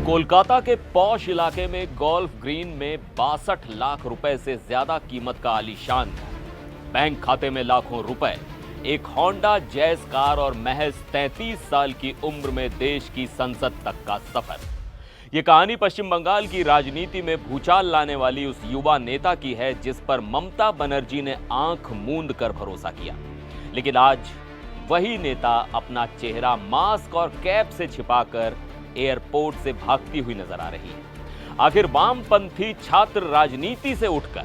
कोलकाता के पॉश इलाके में गोल्फ ग्रीन में 62 लाख रुपए से ज्यादा कीमत का आलीशान घर, बैंक खाते में लाखों रुपए, एक होंडा जैज कार और महज 33 साल की उम्र में देश की संसद तक का सफर। ये कहानी पश्चिम बंगाल की राजनीति में भूचाल लाने वाली उस युवा नेता की है जिस पर ममता बनर्जी ने आंख मूंद कर भरोसा किया। लेकिन आज वही नेता अपना चेहरा मास्क और कैप से छिपाकर एयरपोर्ट से भागती हुई नजर आ रही है। आखिर वामपंथी छात्र राजनीति से उठकर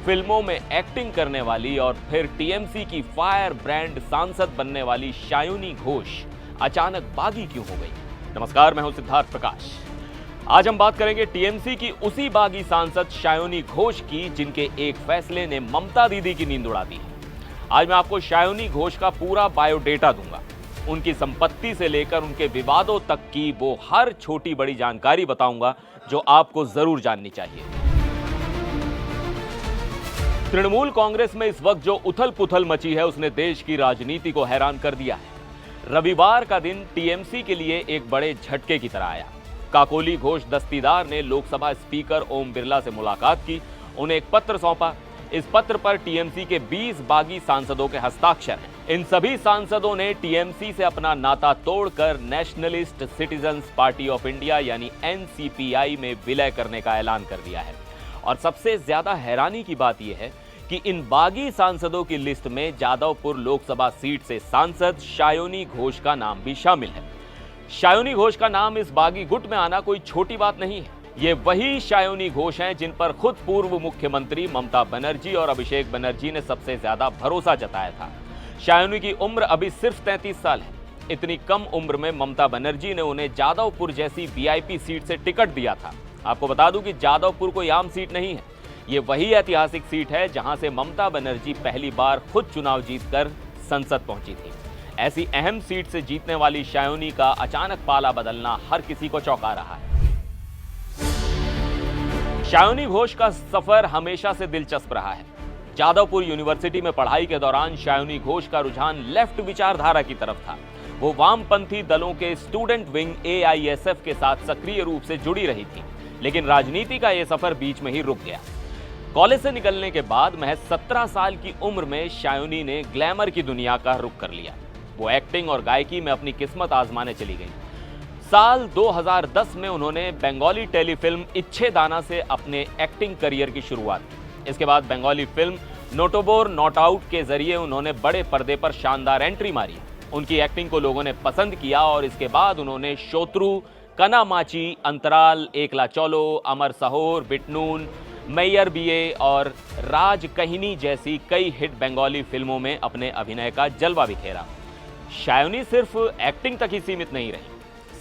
फिल्मों में एक्टिंग करने वाली और फिर टीएमसी की फायर ब्रांड सांसद बनने वाली शायुनी घोष अचानक बागी क्यों हो गई? नमस्कार, मैं हूं सिद्धार्थ प्रकाश। आज हम बात करेंगे टीएमसी की उसी बागी सांसद शायुनी घोष की जिनके एक फैसले ने ममता दीदी की नींद उड़ा दी है। आज मैं आपको शायुनी घोष का पूरा बायोडेटा दूंगा, उनकी संपत्ति से लेकर उनके विवादों तक की वो हर छोटी बड़ी जानकारी बताऊंगा जो आपको जरूर जाननी चाहिए। तृणमूल कांग्रेस में इस वक्त जो उथल पुथल मची है उसने देश की राजनीति को हैरान कर दिया है। रविवार का दिन टीएमसी के लिए एक बड़े झटके की तरह आया। काकोली घोष दस्तीदार ने लोकसभा स्पीकर ओम बिरला से मुलाकात की, उन्हें एक पत्र सौंपा। इस पत्र पर टीएमसी के 20 बागी सांसदों के हस्ताक्षर हैं। इन सभी सांसदों ने टीएमसी से अपना नाता तोड़कर nationalist citizens party of India यानी एनसीपीआई में विलय करने का ऐलान कर दिया है। और सबसे ज्यादा हैरानी की बात यह है कि इन बागी सांसदों की लिस्ट में जादवपुर लोकसभा सीट से सांसद शायुनी घोष का नाम भी शामिल है। शायुनी घोष का नाम इस बागी गुट में आना कोई छोटी बात नहीं है। ये वही शायुनी घोष हैं जिन पर खुद पूर्व मुख्यमंत्री ममता बनर्जी और अभिषेक बनर्जी ने सबसे ज्यादा भरोसा जताया था। शायुनी की उम्र अभी सिर्फ 33 साल है। इतनी कम उम्र में ममता बनर्जी ने उन्हें जादवपुर जैसी वीआईपी सीट से टिकट दिया था। आपको बता दूं कि जादवपुर कोई आम सीट नहीं है, ये वही ऐतिहासिक सीट है जहां से ममता बनर्जी पहली बार खुद चुनाव जीतकर संसद पहुंची थी। ऐसी अहम सीट से जीतने वाली शायुनी का अचानक पाला बदलना हर किसी को चौंका रहा है। शायुनी घोष का सफर हमेशा से दिलचस्प रहा है। जादवपुर यूनिवर्सिटी में पढ़ाई के दौरान शायुनी घोष का रुझान लेफ्ट विचारधारा की तरफ था। वो वामपंथी दलों के स्टूडेंट विंग एआईएसएफ के साथ सक्रिय रूप से जुड़ी रही थी। लेकिन राजनीति का यह सफर बीच में ही रुक गया। कॉलेज से निकलने के बाद महज 17 साल की उम्र में शायुनी ने ग्लैमर की दुनिया का रुख कर लिया। वो एक्टिंग और गायकी में अपनी किस्मत आजमाने चली गई। साल 2010 में उन्होंने बंगाली टेलीफिल्म इच्छेदाना से अपने एक्टिंग करियर की शुरुआत की। इसके बाद बंगाली फिल्म नोटोबोर नॉट आउट के जरिए उन्होंने बड़े पर्दे पर शानदार एंट्री मारी। उनकी एक्टिंग को लोगों ने पसंद किया और इसके बाद उन्होंने शोत्रु, कनामाची, अंतराल, एकला चौलो, अमर सहोर, बिटनून, मैयर बीए और राज कहिनी जैसी कई हिट बंगाली फिल्मों में अपने अभिनय का जलवा बिखेरा। शायुनी सिर्फ एक्टिंग तक ही सीमित नहीं रही।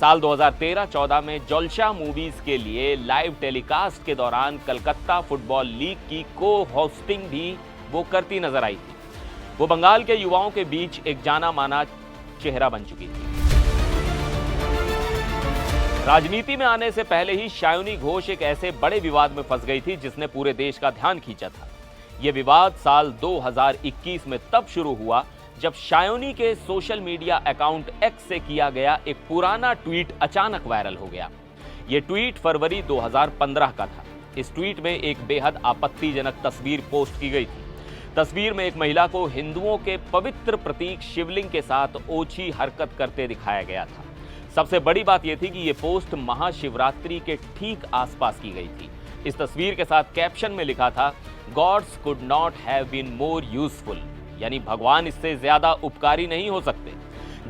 साल 2013-14 में जलसा मूवीज के लिए लाइव टेलीकास्ट के दौरान कलकत्ता फुटबॉल लीग की को-होस्टिंग भी वो करती नजर आई थी। वो बंगाल के युवाओं के बीच एक जाना माना चेहरा बन चुकी थी। राजनीति में आने से पहले ही शायुनी घोष एक ऐसे बड़े विवाद में फंस गई थी जिसने पूरे देश का ध्यान खींचा था। यह विवाद साल 2021 में तब शुरू हुआ जब शायुनी के सोशल मीडिया अकाउंट एक्स से किया गया एक पुराना ट्वीट अचानक वायरल हो गया। यह ट्वीट फरवरी 2015 का था। इस ट्वीट में एक बेहद आपत्तिजनक तस्वीर पोस्ट की गई थी। तस्वीर में एक महिला को हिंदुओं के पवित्र प्रतीक शिवलिंग के साथ ओछी हरकत करते दिखाया गया था। सबसे बड़ी बात यह थी कि यह पोस्ट महाशिवरात्रि के ठीक आसपास की गई थी। इस तस्वीर के साथ कैप्शन में लिखा था, gods could not have been more useful, यानी भगवान इससे ज्यादा उपकारी नहीं हो सकते।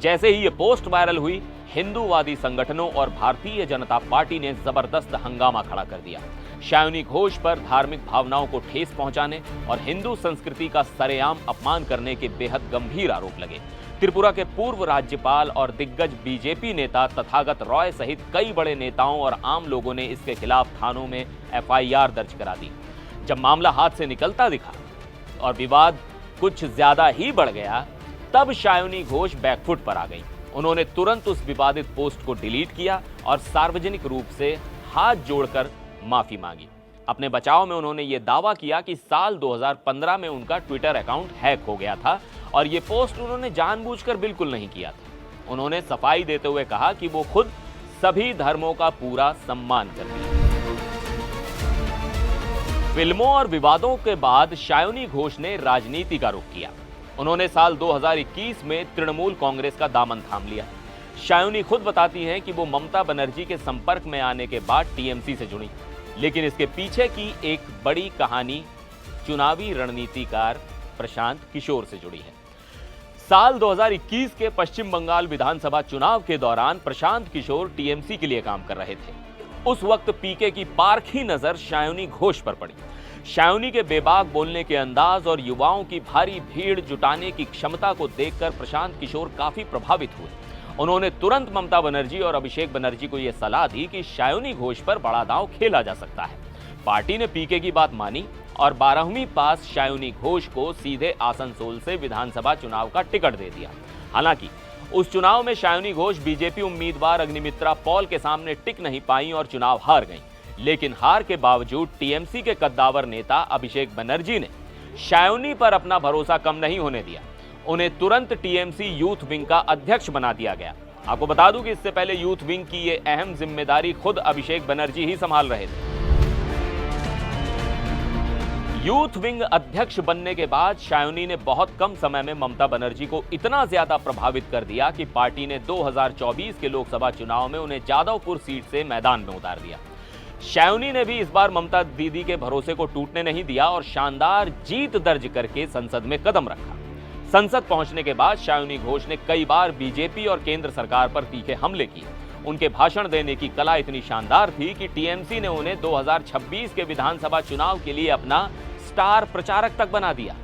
जैसे ही ये पोस्ट वायरल हुई, हिंदूवादी संगठनों और भारतीय जनता पार्टी ने जबरदस्त हंगामा खड़ा कर दिया। शायुनी घोष पर धार्मिक भावनाओं को ठेस पहुंचाने और हिंदू संस्कृति का सरेआम अपमान करने के बेहद गंभीर आरोप लगे। त्रिपुरा के पूर्व राज्यपाल और दिग्गज बीजेपी नेता तथागत रॉय सहित कई बड़े नेताओं और आम लोगों ने इसके खिलाफ थानों में एफआईआर दर्ज करा दी। जब मामला हाथ से निकलता दिखा और विवाद कुछ ज्यादा ही बढ़ गया, तब शायुनी घोष बैकफुट पर आ गई। उन्होंने तुरंत उस विवादित पोस्ट को डिलीट किया और सार्वजनिक रूप से हाथ जोड़कर माफी मांगी। अपने बचाव में उन्होंने ये दावा किया कि साल 2015 में उनका ट्विटर अकाउंट हैक हो गया था और ये पोस्ट उन्होंने जानबूझकर बिल्कुल नहीं किया था। उन्होंने सफाई देते हुए कहा कि वो खुद सभी धर्मों का पूरा सम्मान करती है। फिल्मों और विवादों के बाद शायोनी घोष ने राजनीति का रुख किया। उन्होंने साल 2021 में तृणमूल कांग्रेस का दामन थाम लिया। शायोनी खुद बताती हैं कि वो ममता बनर्जी के संपर्क में आने के बाद टीएमसी से जुड़ी, लेकिन इसके पीछे की एक बड़ी कहानी चुनावी रणनीतिकार प्रशांत किशोर से जुड़ी है। साल 2021 के पश्चिम बंगाल विधानसभा चुनाव के दौरान प्रशांत किशोर टीएमसी के लिए काम कर रहे थे। उस वक्त पीके की पारखी नजर शायोनी घोष पर पड़ी। शायोनी के बेबाक बोलने के अंदाज और युवाओं की भारी भीड़ जुटाने की क्षमता को देखकर प्रशांत किशोर काफी प्रभावित हुए। उन्होंने तुरंत ममता बनर्जी और अभिषेक बनर्जी को यह सलाह दी कि शायोनी घोष पर बड़ा दांव खेला जा सकता है। पार्टी ने पीके की बात मानी और 12वीं पास शायोनी घोष को सीधे आसनसोल से विधानसभा चुनाव का टिकट दे दिया। हालांकि उस चुनाव में शायोनी घोष बीजेपी उम्मीदवार अग्निमित्रा पॉल के सामने टिक नहीं पाई और चुनाव हार गईं। लेकिन हार के बावजूद टीएमसी के कद्दावर नेता अभिषेक बनर्जी ने शायोनी पर अपना भरोसा कम नहीं होने दिया। उन्हें तुरंत टीएमसी यूथ विंग का अध्यक्ष बना दिया गया। आपको बता दूं कि इससे पहले यूथ विंग की ये अहम जिम्मेदारी खुद अभिषेक बनर्जी ही संभाल रहे थे। यूथ विंग अध्यक्ष बनने के बाद शायोनी ने बहुत कम समय में ममता बनर्जी को इतना ज्यादा प्रभावित कर दिया कि पार्टी ने 2024 के लोकसभा चुनाव में उन्हें जादवपुर सीट से मैदान में उतार दिया। शायोनी ने भी इस बार ममता दीदी के भरोसे को टूटने नहीं दिया और शानदार जीत दर्ज करके संसद में कदम रखा। संसद पहुंचने के बाद शायोनी घोष ने कई बार बीजेपी और केंद्र सरकार पर तीखे हमले किए। उनके भाषण देने की कला इतनी शानदार थी कि टीएमसी ने उन्हें 2026 के विधानसभा चुनाव के लिए अपना स्टार प्रचारक तक बना दिया।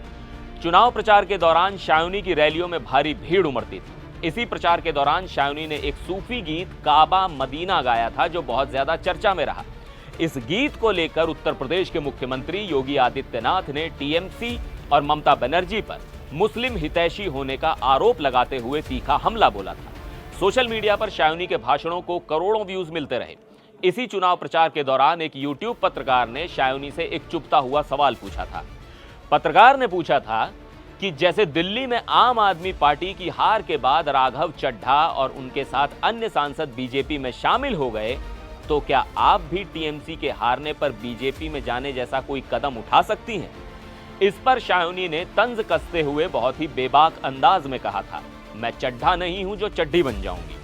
चुनाव प्रचार के दौरान शायोनी की रैलियों में भारी भीड़ उमड़ती थी। इसी प्रचार के दौरान शायोनी ने एक सूफी गीत काबा मदीना गाया था जो बहुत ज्यादा चर्चा में रहा। इस गीत को लेकर उत्तर प्रदेश के मुख्यमंत्री योगी आदित्यनाथ ने टीएमसी और ममता बनर्जी पर मुस्लिम हितैषी होने का आरोप लगाते हुए तीखा हमला बोला था। सोशल मीडिया पर शायोनी के भाषणों को करोड़ों व्यूज मिलते रहे। इसी चुनाव प्रचार के दौरान एक यूट्यूब पत्रकार ने शायोनी से एक चुभता हुआ सवाल पूछा था। पत्रकार ने पूछा था कि जैसे दिल्ली में आम आदमी पार्टी की हार के बाद राघव चड्ढा और उनके साथ अन्य सांसद बीजेपी में शामिल हो गए, तो क्या आप भी टीएमसी के हारने पर बीजेपी में जाने जैसा कोई कदम उठा सकती हैं? इस पर शायोनी ने तंज कसते हुए बहुत ही बेबाक अंदाज में कहा था, मैं चड्ढा नहीं हूं जो चड्ढी बन जाऊंगी।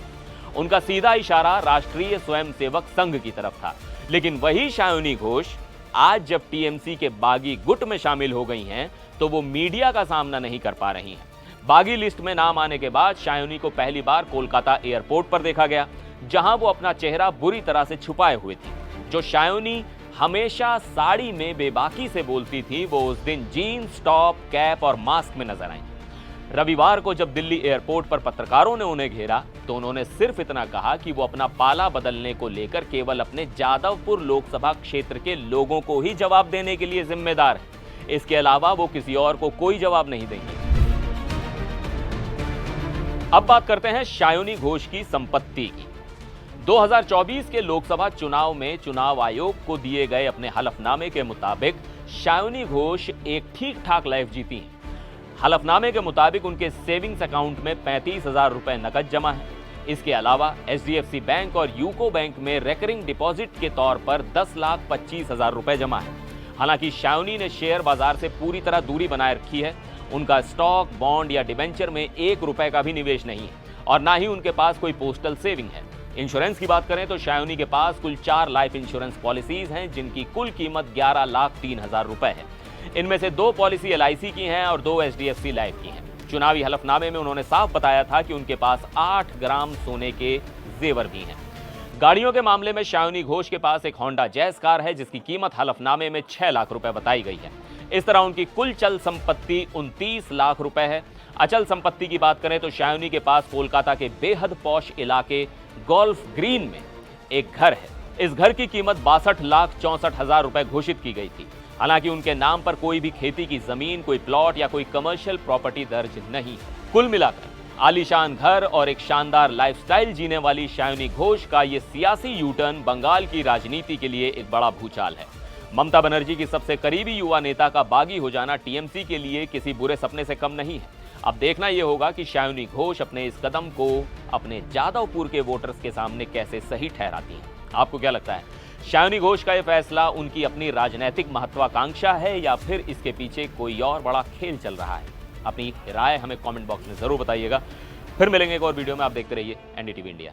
उनका सीधा इशारा राष्ट्रीय स्वयंसेवक संघ की तरफ था। लेकिन वही शायोनी घोष आज जब टीएमसी के बागी गुट में शामिल हो गई हैं, तो वो मीडिया का सामना नहीं कर पा रही हैं। बागी लिस्ट में नाम आने के बाद शायोनी को पहली बार कोलकाता एयरपोर्ट पर देखा गया, जहां वो अपना चेहरा बुरी तरह से छुपाए हुए थी। जो शायोनी हमेशा साड़ी में बेबाकी से बोलती थी, वो उस दिन जीन्स, टॉप, कैप और मास्क में नजर आई। रविवार को जब दिल्ली एयरपोर्ट पर पत्रकारों ने उन्हें घेरा, तो उन्होंने सिर्फ इतना कहा कि वो अपना पाला बदलने को लेकर केवल अपने जादवपुर लोकसभा क्षेत्र के लोगों को ही जवाब देने के लिए जिम्मेदार है। इसके अलावा वो किसी और को कोई जवाब नहीं देंगे। अब बात करते हैं शायोनी घोष की संपत्ति की। 2024 के लोकसभा चुनाव में चुनाव आयोग को दिए गए अपने हलफनामे के मुताबिक शायोनी घोष एक ठीक ठाक लाइफ जीती हैं। हलफनामे के मुताबिक उनके सेविंग्स अकाउंट में 35,000 रुपए नकद जमा है। इसके अलावा एचडीएफसी बैंक और यूको बैंक में रेकरिंग डिपॉजिट के तौर पर 10,25,000 रुपए जमा है। हालांकि शायोनी ने शेयर बाजार से पूरी तरह दूरी बनाए रखी है। उनका स्टॉक, बॉन्ड या डिबेंचर में 1 रुपए का भी निवेश नहीं है और ना ही उनके पास कोई पोस्टल सेविंग है। इंश्योरेंस की बात करें तो शायोनी के पास कुल 4 लाइफ इंश्योरेंस पॉलिसीज हैं, जिनकी कुल कीमत 11,03,000 रुपए है। इनमें से 2 पॉलिसी एलआईसी की हैं और 2 एचडीएफसी लाइफ की हैं। चुनावी हलफनामे में उन्होंने साफ बताया था कि उनके पास 8 ग्राम सोने के जेवर भी हैं। गाड़ियों के मामले में शायोनी घोष के पास एक होंडा जैज कार है, जिसकी कीमत हलफनामे में 6 लाख रुपए बताई गई है। इस तरह उनकी कुल चल संपत्ति 29 लाख रुपए है। अचल संपत्ति की बात करें तो शायोनी के पास कोलकाता के बेहद पॉश इलाके गोल्फ ग्रीन में एक घर है। इस घर की कीमत 62,64,000 रुपए घोषित की गई थी। हालांकि उनके नाम पर कोई भी खेती की जमीन, कोई प्लॉट या कोई कमर्शियल प्रॉपर्टी दर्ज नहीं है। कुल मिलाकर आलीशान घर और एक शानदार लाइफस्टाइल जीने वाली शायोनी घोष का ये सियासी यूटर्न बंगाल की राजनीति के लिए एक बड़ा भूचाल है। ममता बनर्जी की सबसे करीबी युवा नेता का बागी हो जाना टीएमसी के लिए किसी बुरे सपने से कम नहीं है। अब देखना यह होगा कि शायोनी घोष अपने इस कदम को अपने जादवपुर के वोटर्स के सामने कैसे सही ठहराती हैं। आपको क्या लगता है, शायोनी घोष का यह फैसला उनकी अपनी राजनीतिक महत्वाकांक्षा है या फिर इसके पीछे कोई और बड़ा खेल चल रहा है? अपनी राय हमें कमेंट बॉक्स में जरूर बताइएगा। फिर मिलेंगे एक और वीडियो में। आप देखते रहिए एनडीटीवी इंडिया।